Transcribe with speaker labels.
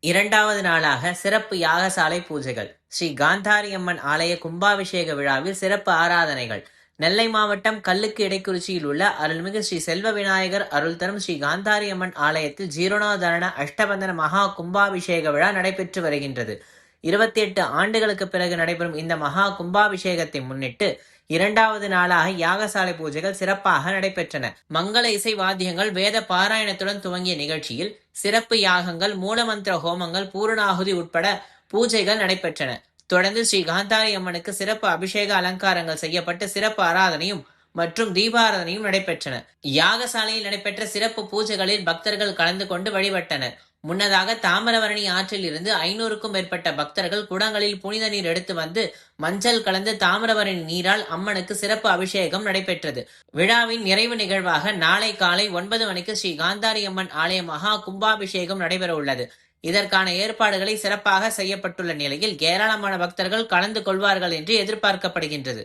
Speaker 1: இரண்டாவது நாளாக சிறப்பு யாகசாலை பூஜைகள். ஸ்ரீ காந்தாரி அம்மன் ஆலய கும்பாபிஷேக விழாவில் சிறப்பு ஆராதனைகள். நெல்லை மாவட்டம் கல்லுக்கு இடைக்குறிச்சியில் உள்ள அருள்மிகு ஸ்ரீ செல்வ விநாயகர் அருள் தரும் ஸ்ரீ காந்தாரி அம்மன் ஆலயத்தில் ஜீரணோதரண அஷ்டபந்தன மகா கும்பாபிஷேக விழா நடைபெற்று வருகின்றது. 28 ஆண்டுகளுக்கு பிறகு நடைபெறும் இந்த மகா கும்பாபிஷேகத்தை முன்னிட்டு இரண்டாவது நாளாக யாகசாலை பூஜைகள் சிறப்பாக நடைபெற்றன. மங்கள இசை வாத்தியங்கள் வேத பாராயணத்துடன் துவங்கிய நிகழ்ச்சியில் சிறப்பு யாகங்கள், மூலமந்திர ஹோமங்கள், பூரணாகுதி உட்பட பூஜைகள் நடைபெற்றன. தொடர்ந்து ஸ்ரீ காந்தாரி அம்மனுக்கு சிறப்பு அபிஷேக அலங்காரங்கள் செய்யப்பட்டு சிறப்பு ஆராதனையும் மற்றும் தீபாராதனையும் நடைபெற்றன. யாகசாலையில் நடைபெற்ற சிறப்பு பூஜைகளில் பக்தர்கள் கலந்து கொண்டு வழிபட்டனர். முன்னதாக தாமிரபரணி ஆற்றில் இருந்து 500க்கும் மேற்பட்ட பக்தர்கள் குடங்களில் புனித நீர் எடுத்து வந்து மஞ்சள் கலந்து தாமிரபரணி நீரால் அம்மனுக்கு சிறப்பு அபிஷேகம் நடைபெற்றது. விழாவின் நிறைவு நிகழ்வாக நாளை காலை 9 மணிக்கு ஸ்ரீ காந்தாரி அம்மன் ஆலய மகா கும்பாபிஷேகம் நடைபெற உள்ளது. இதற்கான ஏற்பாடுகளை சிறப்பாக செய்யப்பட்டுள்ள நிலையில் ஏராளமான பக்தர்கள் கலந்து கொள்வார்கள் என்று எதிர்பார்க்கப்படுகின்றது.